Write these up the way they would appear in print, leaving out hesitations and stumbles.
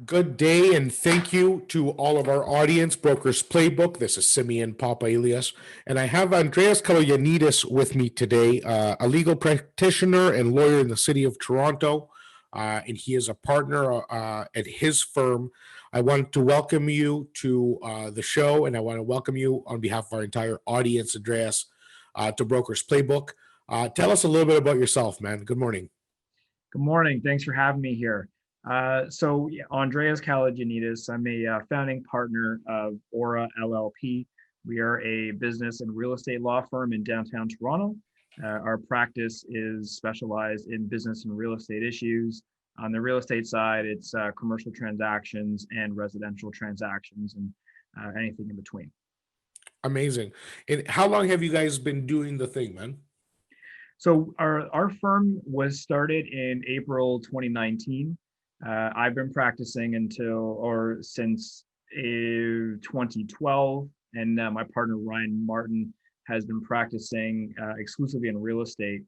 Good day, and thank you to all of our audience, Brokers Playbook. This is Simeon Papa Elias, and I have Andreas Kalogiannedes with me today, a legal practitioner and lawyer in the city of Toronto, and he is a partner at his firm. I want to welcome you to the show, and I want to welcome you on behalf of our entire audience, Andreas, to Brokers Playbook. Tell us a little bit about yourself, man. Good morning. Good morning. Thanks for having me here. Andreas Kalogiannedes, I'm a founding partner of Aura LLP. We are a business and real estate law firm in downtown Toronto. Our practice is specialized in business and real estate issues. On the real estate side, it's commercial transactions and residential transactions and anything in between. Amazing. And how long have you guys been doing the thing, man? So our firm was started in April 2019. I've been practicing since 2012, and my partner Ryan Martin has been practicing exclusively in real estate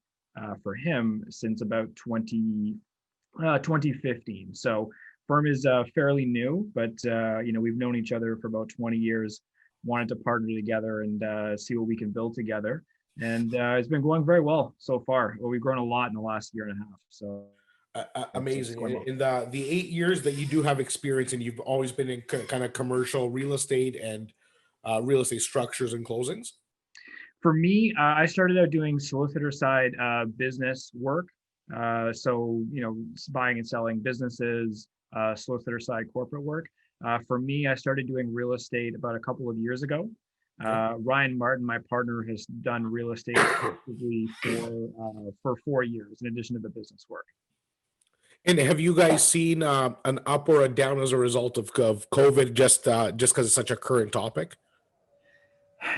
for him since about 2015. So firm is fairly new, but we've known each other for about 20 years. Wanted to partner together and see what we can build together. And it's been going very well so far. Well, we've grown a lot in the last year and a half. So amazing. In the 8 years that you do have experience, and you've always been in kind of commercial real estate and real estate structures and closings. For me, I started out doing solicitor side business work. Buying and selling businesses, solicitor side corporate work. For me, I started doing real estate about a couple of years ago. Ryan Martin, my partner, has done real estate for 4 years in addition to the business work. And have you guys seen an up or a down as a result of COVID, just because it's such a current topic?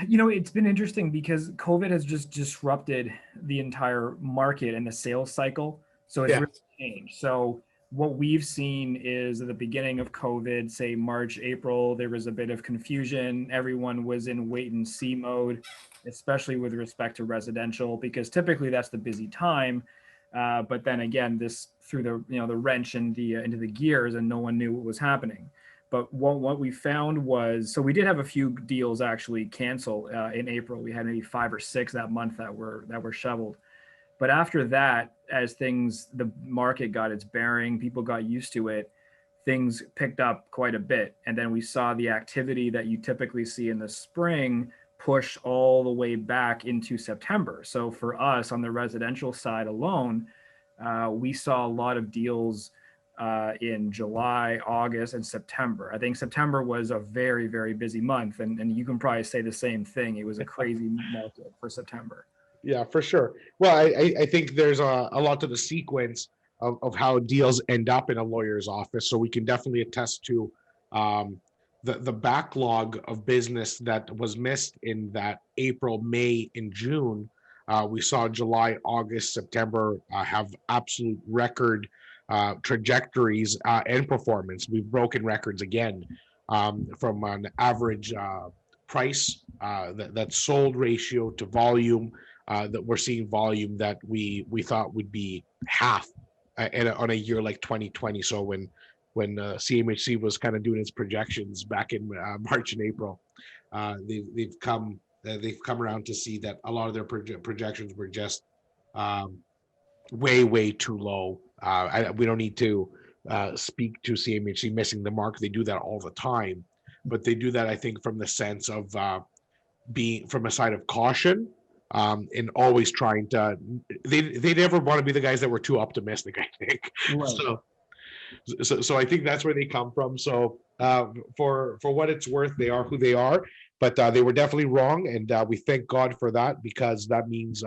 It's been interesting because COVID has just disrupted the entire market and the sales cycle. So it's really changed. So what we've seen is at the beginning of COVID, say March, April, there was a bit of confusion. Everyone was in wait and see mode, especially with respect to residential, because typically that's the busy time. But then again, this threw the wrench into the gears, and no one knew what was happening. But what we found was, so we did have a few deals actually cancel in April. We had maybe 5 or 6 that month that were shoveled. But after that, as the market got its bearing, people got used to it, things picked up quite a bit. And then we saw the activity that you typically see in the spring push all the way back into September. So for us on the residential side alone, we saw a lot of deals in July, August, and September. I think September was a very, very busy month. And you can probably say the same thing. It was a crazy market for September. Yeah, for sure. Well, I think there's a lot to the sequence of how deals end up in a lawyer's office. So we can definitely attest to the backlog of business that was missed in that April, May, and June. We saw July, August, September have absolute record trajectories and performance. We've broken records again from an average price that sold ratio to volume. That we're seeing volume that we thought would be half on a year like 2020. So when CMHC was kind of doing its projections back in March and April, they've come around to see that a lot of their projections were just way too low. We don't need to speak to CMHC missing the mark. They do that all the time, but they do that, I think, from the sense of being from a side of caution. And always trying to, they never want to be the guys that were too optimistic, I think. Right. So I think that's where they come from. So for what it's worth, they are who they are, but they were definitely wrong, and we thank God for that, because that means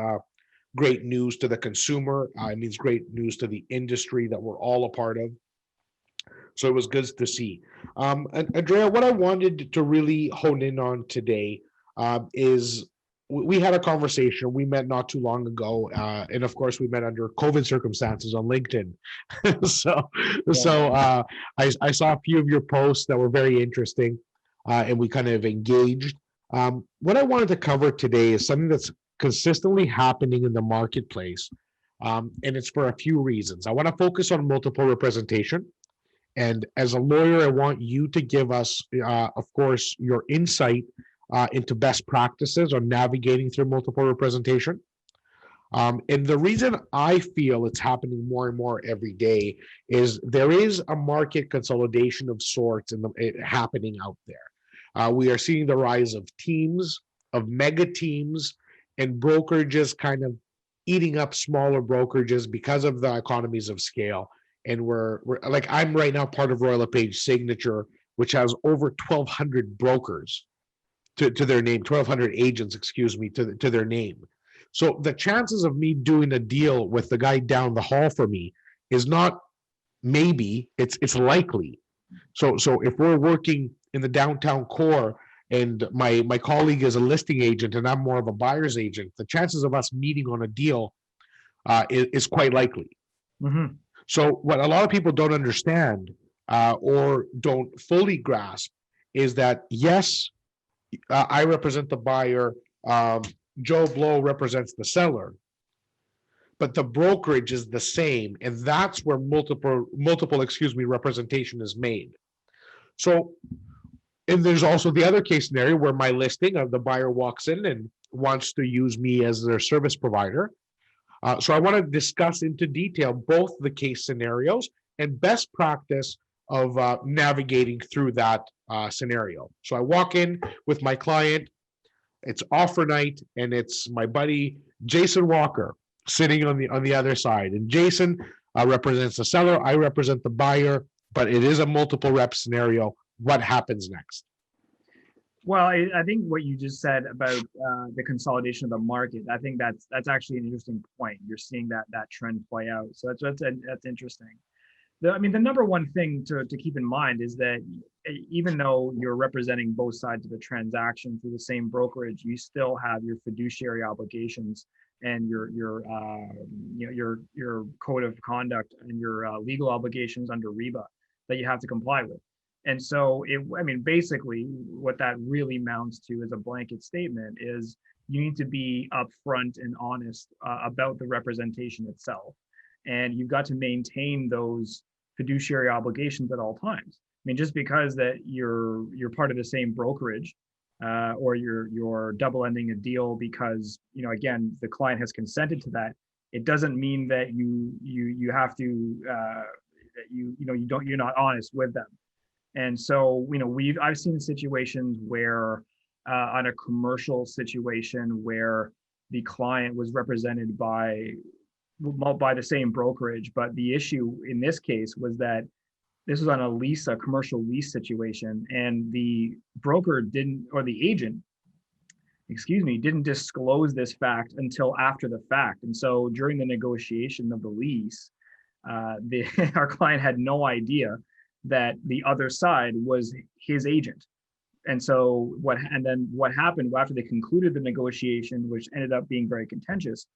great news to the consumer. It means great news to the industry that we're all a part of. So it was good to see. Andrea, what I wanted to really hone in on today is, we had a conversation. We met not too long ago, and of course, we met under COVID circumstances on LinkedIn. I saw a few of your posts that were very interesting, and we kind of engaged. What I wanted to cover today is something that's consistently happening in the marketplace, and it's for a few reasons. I want to focus on multiple representation, And as a lawyer, I want you to give us, of course, your insight into best practices on navigating through multiple representation. And the reason I feel it's happening more and more every day is there is a market consolidation of sorts happening out there. We are seeing the rise of teams, of mega teams, and brokerages kind of eating up smaller brokerages because of the economies of scale. And we're like, I'm right now part of Royal LePage Signature, which has over 1,200 brokers to their name, 1,200 agents, excuse me, to their name. So the chances of me doing a deal with the guy down the hall from me is not maybe, it's likely. So if we're working in the downtown core and my colleague is a listing agent and I'm more of a buyer's agent, the chances of us meeting on a deal is quite likely. Mm-hmm. So what a lot of people don't understand or don't fully grasp is that, yes, I represent the buyer. Joe Blow represents the seller, but the brokerage is the same, and that's where multiple, representation is made. So, and there's also the other case scenario where my listing of the buyer walks in and wants to use me as their service provider. So I want to discuss into detail both the case scenarios and best practice of navigating through that scenario. So I walk in with my client, it's offer night, and it's my buddy Jason Walker sitting on the other side. And Jason represents the seller, I represent the buyer, but it is a multiple rep scenario. What happens next? Well, I think what you just said about the consolidation of the market, I think that's actually an interesting point. You're seeing that trend play out. So that's interesting. The number one thing to keep in mind is that even though you're representing both sides of a transaction through the same brokerage, you still have your fiduciary obligations and your code of conduct and your legal obligations under REBA that you have to comply with. And so, basically, what that really amounts to as a blanket statement is you need to be upfront and honest about the representation itself. And you've got to maintain those fiduciary obligations at all times. Just because that you're part of the same brokerage or you're double ending a deal because, again, the client has consented to that, it doesn't mean that you have to, you're not honest with them. And so, I've seen situations where on a commercial situation where the client was represented by the same brokerage, but the issue in this case was that this was on a commercial lease situation, and the broker didn't disclose this fact until after the fact. And so during the negotiation of the lease, our client had no idea that the other side was his agent. And so what happened after they concluded the negotiation, which ended up being very contentious,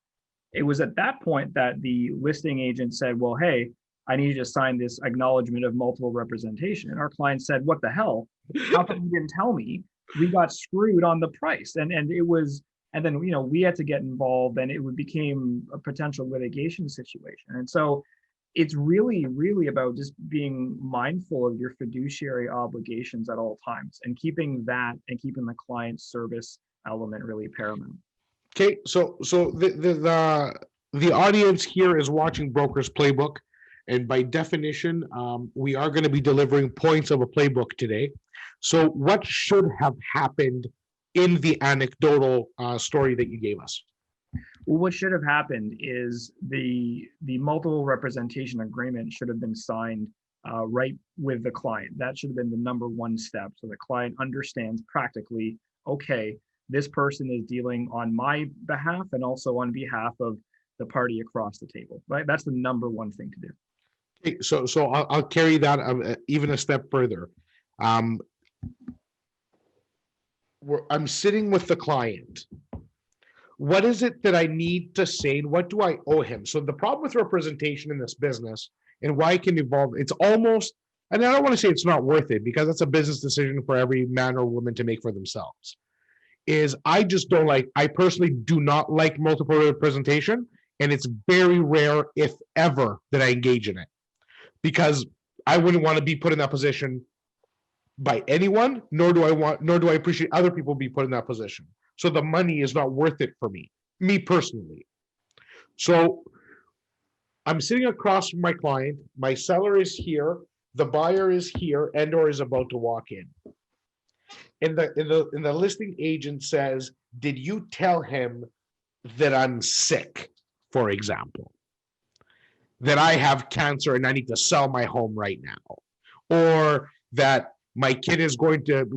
it was at that point that the listing agent said, well, hey, I need you to sign this acknowledgement of multiple representation. And our client said, what the hell? How come you didn't tell me? We got screwed on the price. And then we had to get involved, and it became a potential litigation situation. And so it's really, really about just being mindful of your fiduciary obligations at all times and keeping the client service element really paramount. Okay, so the audience here is watching Broker's Playbook, and by definition, we are going to be delivering points of a playbook today. So what should have happened in the anecdotal story that you gave us? Well, what should have happened is the multiple representation agreement should have been signed right with the client. That should have been the number one step. So the client understands practically, okay, this person is dealing on my behalf and also on behalf of the party across the table, right? That's the number one thing to do. Okay, so I'll carry that even a step further. I'm sitting with the client. What is it that I need to say, and what do I owe him? So the problem with representation in this business and why it can evolve, it's almost, and I don't want to say it's not worth it, because that's a business decision for every man or woman to make for themselves, is I personally do not like multiple representation, and it's very rare, if ever, that I engage in it. Because I wouldn't want to be put in that position by anyone, nor do I appreciate other people be put in that position. So the money is not worth it for me personally. So I'm sitting across from my client, my seller is here, the buyer is here, and or is about to walk in. And the listing agent says, did you tell him that I'm sick, for example? That I have cancer and I need to sell my home right now, or that my kid is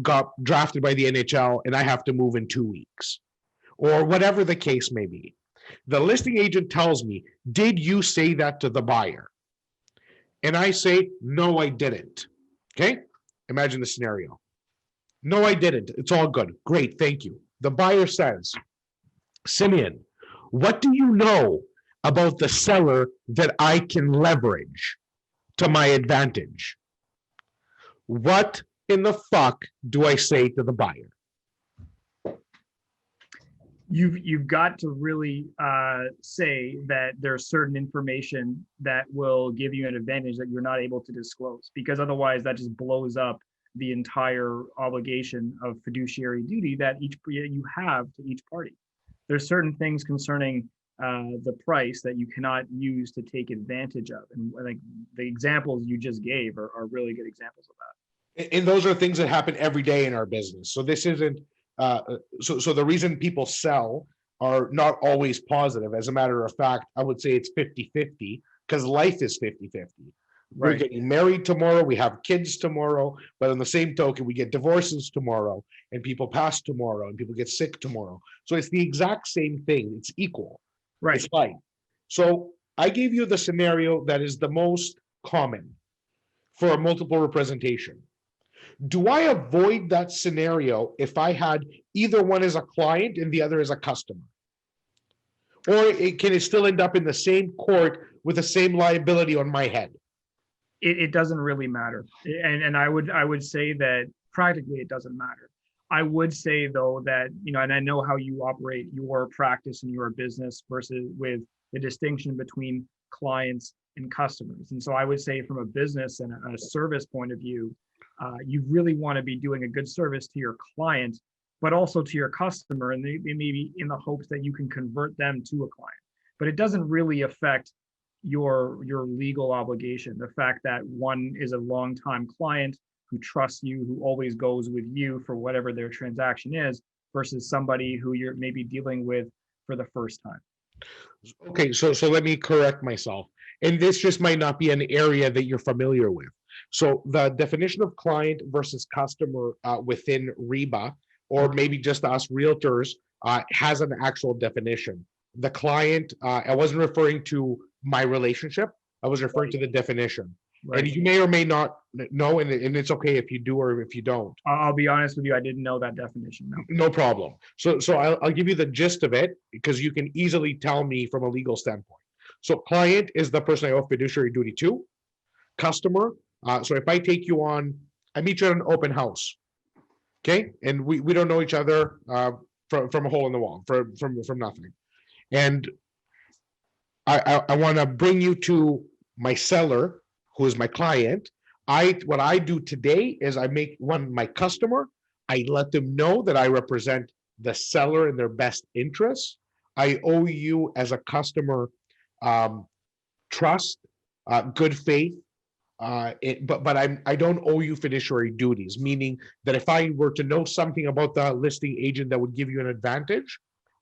got drafted by the NHL and I have to move in 2 weeks, or whatever the case may be. The listing agent tells me, did you say that to the buyer? And I say, no, I didn't. Okay, imagine the scenario. No, I didn't. It's all good. Great, thank you. The buyer says, Simeon, what do you know about the seller that I can leverage to my advantage? What in the fuck do I say to the buyer? You've got to really say that there's certain information that will give you an advantage that you're not able to disclose, because otherwise that just blows up the entire obligation of fiduciary duty that you have to each party. There's certain things concerning the price that you cannot use to take advantage of, and like the examples you just gave are really good examples of that. And those are things that happen every day in our business. So this isn't. So the reason people sell are not always positive. As a matter of fact, I would say it's 50-50 because life is 50-50. Right. We're getting married tomorrow, we have kids tomorrow, but on the same token, we get divorces tomorrow, and people pass tomorrow, and people get sick tomorrow. So it's the exact same thing. It's equal. Right. It's life. So I gave you the scenario that is the most common for a multiple representation. Do I avoid that scenario if I had either one as a client and the other as a customer? Or can it still end up in the same court with the same liability on my head? It doesn't really matter. And I would say that practically it doesn't matter. I would say though that, and I know how you operate your practice and your business versus with the distinction between clients and customers. And so I would say from a business and a service point of view, you really want to be doing a good service to your client, but also to your customer, and they may be in the hopes that you can convert them to a client. But it doesn't really affect your legal obligation. The fact that one is a longtime client who trusts you, who always goes with you for whatever their transaction is, versus somebody who you're maybe dealing with for the first time. Okay, so let me correct myself. And this just might not be an area that you're familiar with. So the definition of client versus customer within REBA, or maybe just us realtors, has an actual definition. The client, I wasn't referring to my relationship, I was referring to the definition. Right. And you may or may not know, and it's okay if you do or if you don't. I'll be honest with you, I didn't know that definition. No problem. So I'll give you the gist of it, because you can easily tell me from a legal standpoint. So client is the person I owe fiduciary duty to. Customer, so if I take you on, I meet you at an open house, okay? And we don't know each other from a hole in the wall, from nothing. And I want to bring you to my seller, who is my client. What I do today is I make one my customer. I let them know that I represent the seller in their best interests. I owe you as a customer trust, good faith, but I don't owe you fiduciary duties, meaning that if I were to know something about the listing agent that would give you an advantage,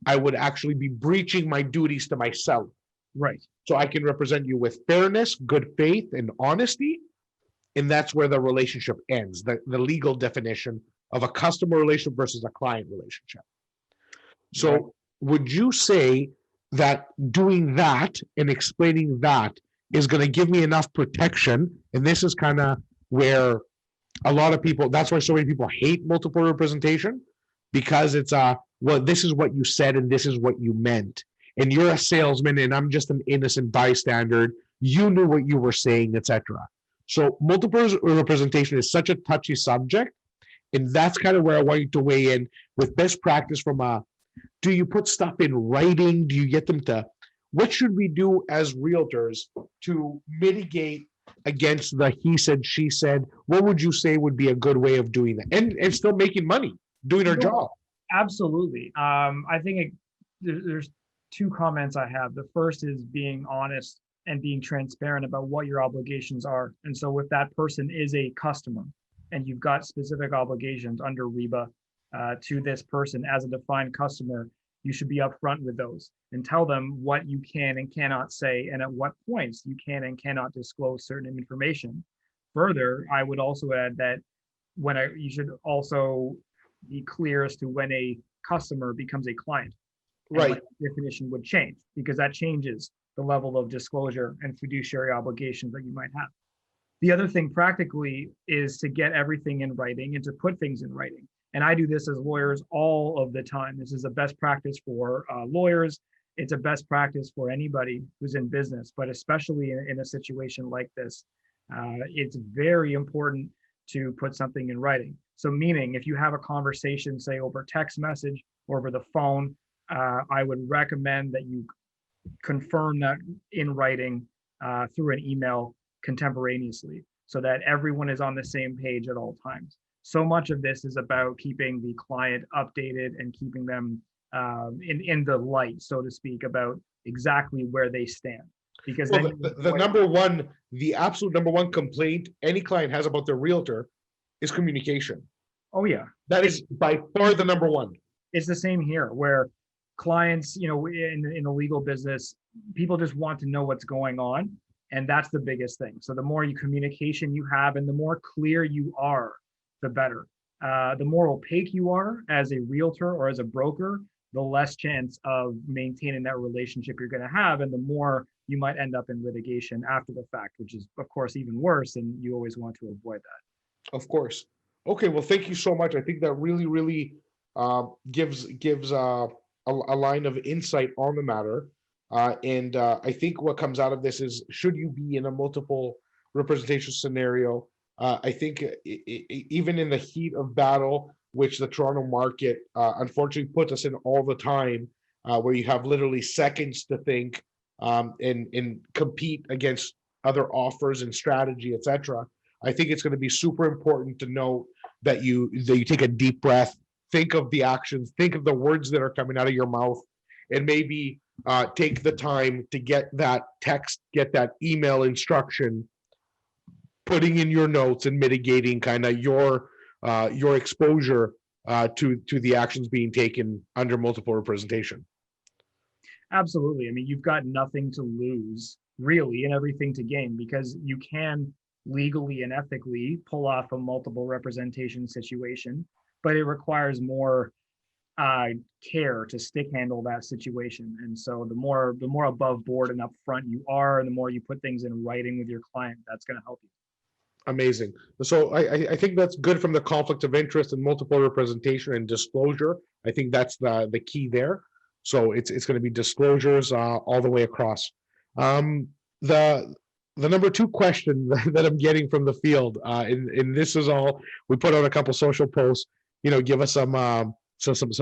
I would actually be breaching my duties to my seller. Right. So I can represent you with fairness, good faith, and honesty, and that's where the relationship ends, the legal definition of a customer relationship versus a client relationship. So right. Would you say that doing that and explaining that is going to give me enough protection? And this is kind of where a lot of people, that's why so many people hate multiple representation, because it's well, this is what you said and this is what you meant. And you're a salesman and I'm just an innocent bystander. You knew what you were saying, etc. So multiple representation is such a touchy subject. And that's kind of where I want you to weigh in with best practice from do you put stuff in writing? Do you get them to, what should we do as realtors to mitigate against the he said, she said? What would you say would be a good way of doing that and still making money, doing our No, job? absolutely. I think there's two comments I have. The first is being honest and being transparent about what your obligations are. And so if that person is a customer and you've got specific obligations under REBA to this person as a defined customer, you should be upfront with those and tell them what you can and cannot say and at what points you can and cannot disclose certain information. Further, I would also add that you should also be clear as to when a customer becomes a client and Right. when the definition would change, because that changes the level of disclosure and fiduciary obligations that you might have. The other thing practically is to get everything in writing and to put things in writing. And I do this as lawyers all of the time. This is a best practice for lawyers. It's a best practice for anybody who's in business, but especially in a situation like this, it's very important to put something in writing. So meaning if you have a conversation, say over text message or over the phone, I would recommend that you confirm that in writing through an email contemporaneously so that everyone is on the same page at all times. So much of this is about keeping the client updated and keeping them in the light, so to speak, about exactly where they stand. Because Well, then the absolute number one complaint any client has about their realtor is communication. oh yeah, That is by far the number one. it's the same here where clients, in the legal business, people just want to know what's going on. And that's the biggest thing. So the more communication you have and the more clear you are, the better. The more opaque you are as a realtor or as a broker, the less chance of maintaining that relationship you're going to have. And the more you might end up in litigation after the fact, which is, of course, even worse. And you always want to avoid that. Of course. Okay, well, thank you so much. I think that really gives a line of insight on the matter. And I think what comes out of this is, should you be in a multiple representation scenario, I think even in the heat of battle, which the Toronto market unfortunately puts us in all the time, where you have literally seconds to think and compete against other offers and strategy, etc. I think it's going to be super important to know that you take a deep breath, think of the actions, think of the words that are coming out of your mouth, and maybe take the time to get that text, get that email instruction, putting in your notes and mitigating kind of your exposure to the actions being taken under multiple representation. Absolutely. I mean, you've got nothing to lose really and everything to gain, because you can legally and ethically pull off a multiple representation situation, but it requires more care to stick handle that situation. And so the more above board and upfront you are, the more you put things in writing with your client, that's going to help you. Amazing. So I think that's good from the conflict of interest and multiple representation and disclosure. I think that's the key there. So it's going to be disclosures all the way across. The number two question that I'm getting from the field, and this is all, we put out a couple social posts, give us some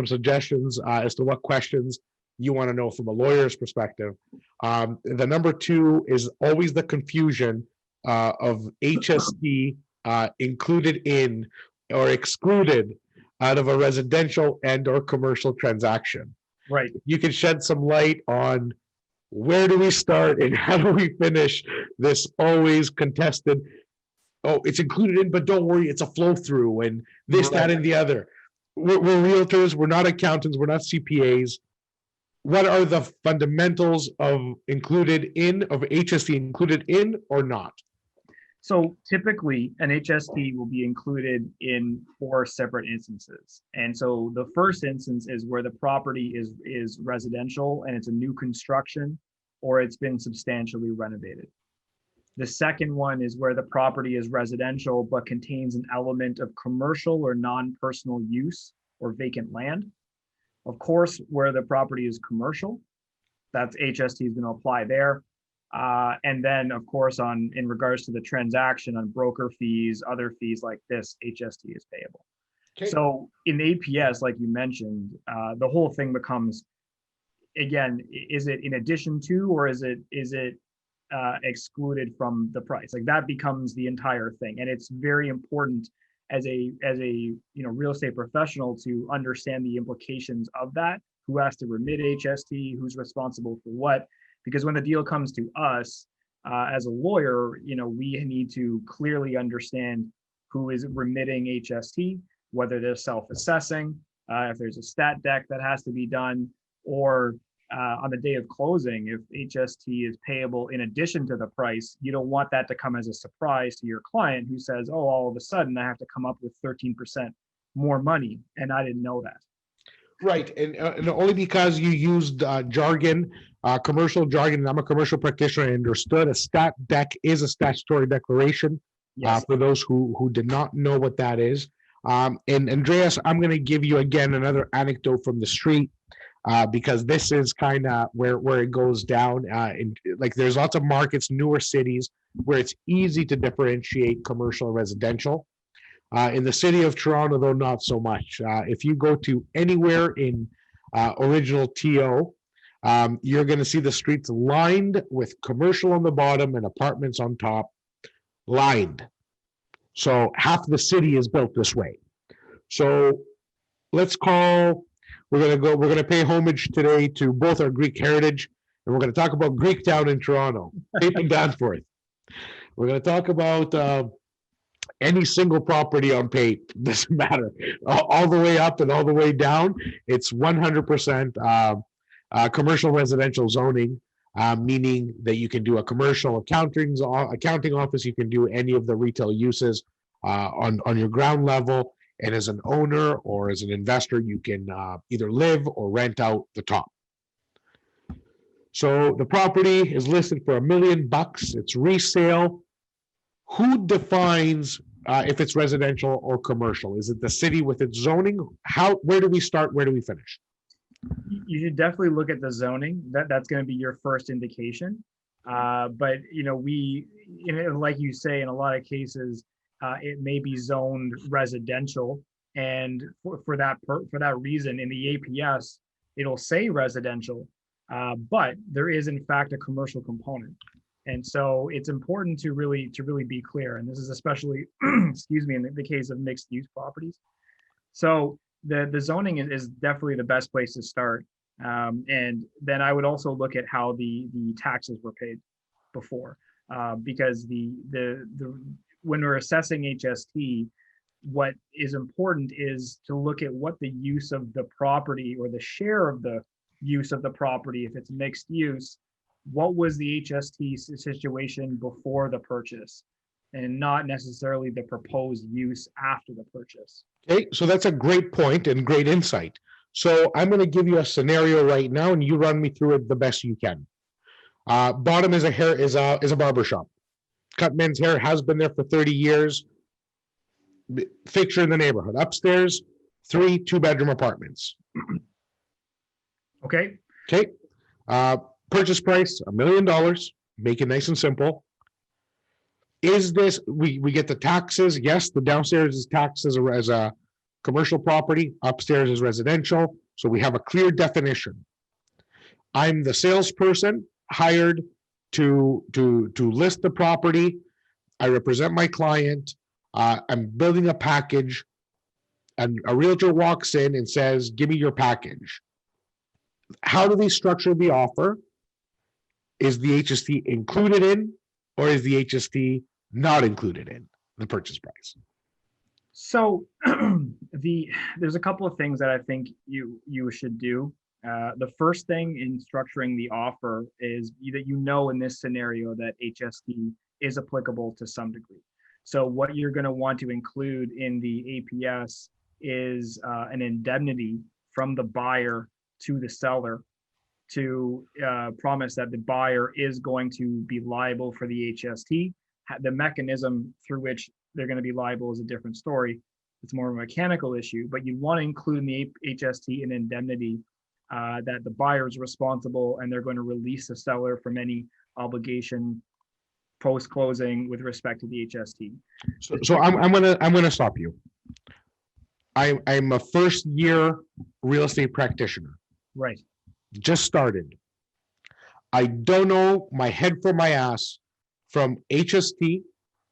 suggestions as to what questions you want to know from a lawyer's perspective. The number two is always the confusion of HST included in or excluded out of a residential and or commercial transaction. Right. You can shed some light on where do we start and how do we finish this always contested, oh, it's included in, but don't worry, it's a flow through and this, right, that, and the other. We're realtors, we're not accountants, we're not CPAs. What are the fundamentals of HST included in or not? So typically an HST will be included in 4 separate instances. And so the first instance is where the property is residential and it's a new construction or it's been substantially renovated. The second one is where the property is residential but contains an element of commercial or non-personal use or vacant land. Of course, where the property is commercial, that's HST is going to apply there. And then, of course, in regards to the transaction on broker fees, other fees like this, HST is payable. Okay. So in APS, like you mentioned, the whole thing becomes, again, is it in addition to, or is it excluded from the price. Like that becomes the entire thing, and it's very important as a real estate professional to understand the implications of that. Who has to remit HST? Who's responsible for what? Because when the deal comes to us as a lawyer, we need to clearly understand who is remitting HST, whether they're self-assessing, if there's a stat deck that has to be done, or on the day of closing, if HST is payable in addition to the price. You don't want that to come as a surprise to your client who says, oh, all of a sudden I have to come up with 13% more money, and I didn't know that. Right, and only because you used jargon, commercial jargon, and I'm a commercial practitioner, I understood a stat deck is a statutory declaration. Yes. For those who did not know what that is. And Andreas, I'm going to give you again another anecdote from the street, because this is kind of where it goes down. Like there's lots of markets, newer cities, where it's easy to differentiate commercial and residential. In the city of Toronto, though, not so much. If you go to anywhere in original TO, you're going to see the streets lined with commercial on the bottom and apartments on top, lined. So half the city is built this way. So we're going to pay homage today to both our Greek heritage, and we're going to talk about Greek Town in Toronto, Cape and Danforth. We're going to talk about any single property on Pape, doesn't matter, all the way up and all the way down. It's 100% commercial residential zoning, meaning that you can do a commercial accounting office, you can do any of the retail uses on your ground level, and as an owner or as an investor, you can either live or rent out the top. So the property is listed for $1 million. It's resale. Who defines if it's residential or commercial? Is it the city with its zoning? Where do we start? Where do we finish? You should definitely look at the zoning. That's going to be your first indication. But like you say, in a lot of cases, it may be zoned residential, and for that reason, in the APS, it'll say residential, but there is in fact a commercial component. And so it's important to really be clear. And this is especially, excuse me, in the case of mixed use properties. So the zoning is definitely the best place to start. And then I would also look at how the taxes were paid before, because when we're assessing HST, what is important is to look at what the use of the property or the share of the use of the property, if it's mixed use, what was the HST situation before the purchase, and not necessarily the proposed use after the purchase. Okay, so that's a great point and great insight. So I'm going to give you a scenario right now, and you run me through it the best you can. Bottom is a barber shop. Cut men's hair, has been there for 30 years. Fixture in the neighborhood. Upstairs, 3 2-bedroom apartments. Okay. Okay. Purchase price, $1 million. Make it nice and simple. Is this, we get the taxes? Yes, the downstairs is taxed as a commercial property. Upstairs is residential. So we have a clear definition. I'm the salesperson hired to list the property. I represent my client. I'm building a package, and a realtor walks in and says, give me your package. How do they structure the offer? Is the HST included in, or is the HST not included in the purchase price? So there's a couple of things that I think you should do. The first thing in structuring the offer is that in this scenario that HST is applicable to some degree. So what you're going to want to include in the APS is an indemnity from the buyer to the seller to promise that the buyer is going to be liable for the HST. The mechanism through which they're going to be liable is a different story. It's more of a mechanical issue, but you'd want to include in the HST an indemnity that the buyer is responsible, and they're going to release the seller from any obligation post-closing with respect to the HST. So I'm gonna stop you. I'm a first-year real estate practitioner. Right. Just started. I don't know my head from my ass from HST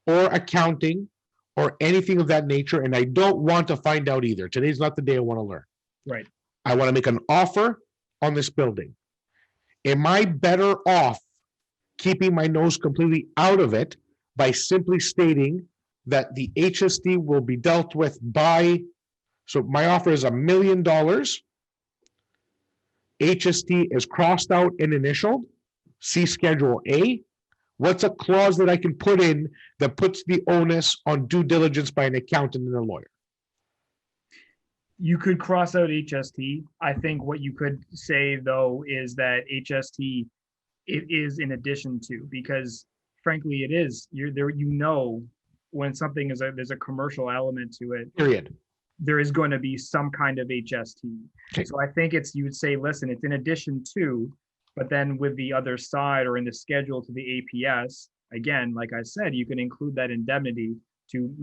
or accounting or anything of that nature, and I don't want to find out either. Today's not the day I want to learn. Right. I want to make an offer on this building. Am I better off keeping my nose completely out of it by simply stating that the HST will be dealt with by, so my offer is $1 million. HST is crossed out and initialed. See Schedule A. What's a clause that I can put in that puts the onus on due diligence by an accountant and a lawyer? You could cross out HST. I think what you could say though is that HST it is in addition to, because frankly it is. You're there, when something is there's a commercial element to it. Period. There is going to be some kind of HST. Okay. So I think you would say, listen, it's in addition to, but then with the other side or in the schedule to the APS, again, like I said, you can include that indemnity to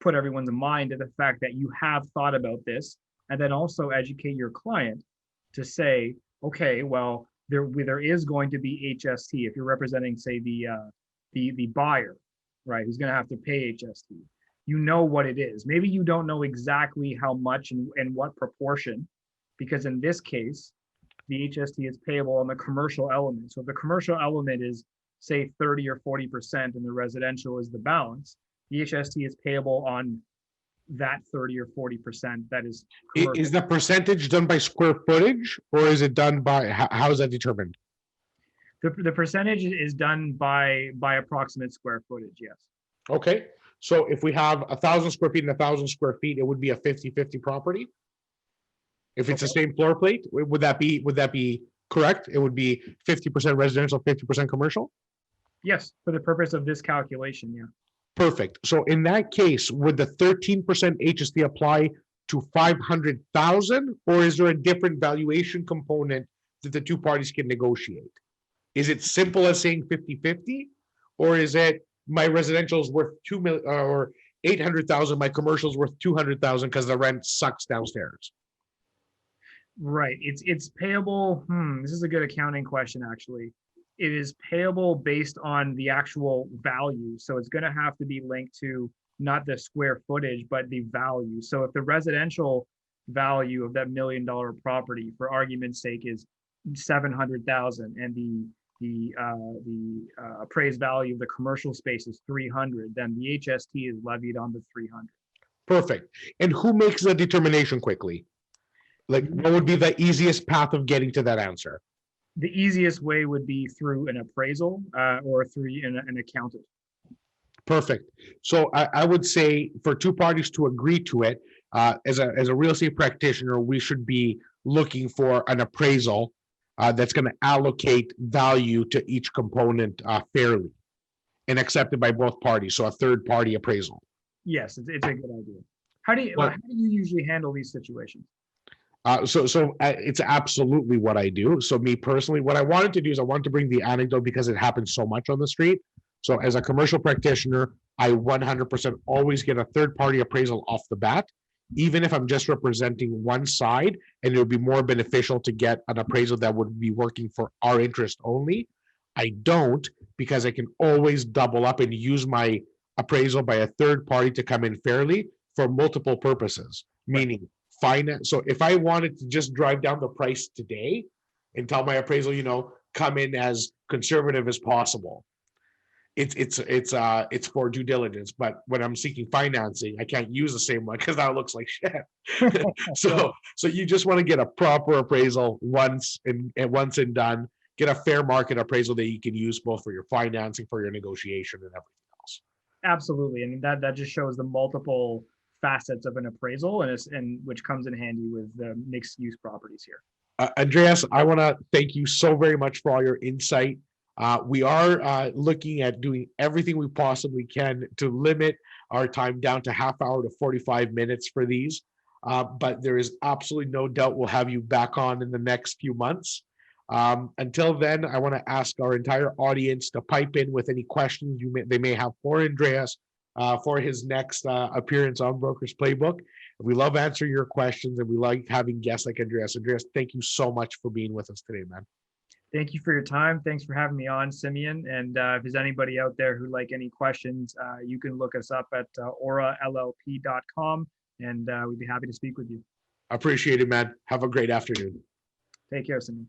put everyone's mind to the fact that you have thought about this, and then also educate your client to say, okay, well, there is going to be HST if you're representing, say, the buyer, right, who's going to have to pay HST. You know what it is. Maybe you don't know exactly how much and what proportion, because in this case, the HST is payable on the commercial element. So if the commercial element is, say, 30 or 40%, and the residential is the balance, the HST is payable on that 30 or 40% that is commercial. Is the percentage done by square footage, or is it done by, how is that determined? The percentage is done by approximate square footage, yes. Okay. So if we have 1,000 square feet and 1,000 square feet, it would be a 50-50 property. If it's the same floor plate, would that be correct? It would be 50% residential, 50% commercial? Yes, for the purpose of this calculation, yeah. Perfect. So in that case, would the 13% HST apply to 500,000, or is there a different valuation component that the two parties can negotiate? Is it simple as saying 50-50, or is it my residential is worth 2 million or 800,000, my commercial is worth 200,000 because the rent sucks downstairs? Right. It's payable. This is a good accounting question, actually. It is payable based on the actual value. So it's going to have to be linked to not the square footage, but the value. So if the residential value of that $1 million property, for argument's sake, is 700,000, and the appraised value of the commercial space is 300, then the HST is levied on the 300. Perfect. And who makes the determination quickly? Like, what would be the easiest path of getting to that answer? The easiest way would be through an appraisal or through an accountant. Perfect. So I would say for two parties to agree to it, as a real estate practitioner, we should be looking for an appraisal that's going to allocate value to each component fairly and accepted by both parties. So a third party appraisal. Yes, it's a good idea. How do you usually handle these situations? So it's absolutely what I do. So me personally, what I wanted to do is I wanted to bring the anecdote because it happens so much on the street. So as a commercial practitioner, I 100% always get a third party appraisal off the bat, even if I'm just representing one side, and it would be more beneficial to get an appraisal that would be working for our interest only. I don't, because I can always double up and use my appraisal by a third party to come in fairly for multiple purposes, meaning finance. So if I wanted to just drive down the price today and tell my appraisal, come in as conservative as possible, it's for due diligence. But when I'm seeking financing, I can't use the same one because that looks like shit. So you just want to get a proper appraisal once and done. Get a fair market appraisal that you can use both for your financing, for your negotiation, and everything else. Absolutely, and that just shows the multiple facets of an appraisal, and which comes in handy with the mixed use properties here. Andreas, I want to thank you so very much for all your insight. We are looking at doing everything we possibly can to limit our time down to half hour to 45 minutes for these. But there is absolutely no doubt we'll have you back on in the next few months. Until then, I want to ask our entire audience to pipe in with any questions they may have for Andreas for his next appearance on Broker's Playbook. We love answering your questions, and we like having guests like Andreas. Andreas, thank you so much for being with us today, man. Thank you for your time. Thanks for having me on, Simeon. And if there's anybody out there who like any questions, you can look us up at aurallp.com, and we'd be happy to speak with you. Appreciate it, man. Have a great afternoon. Take care, Simeon.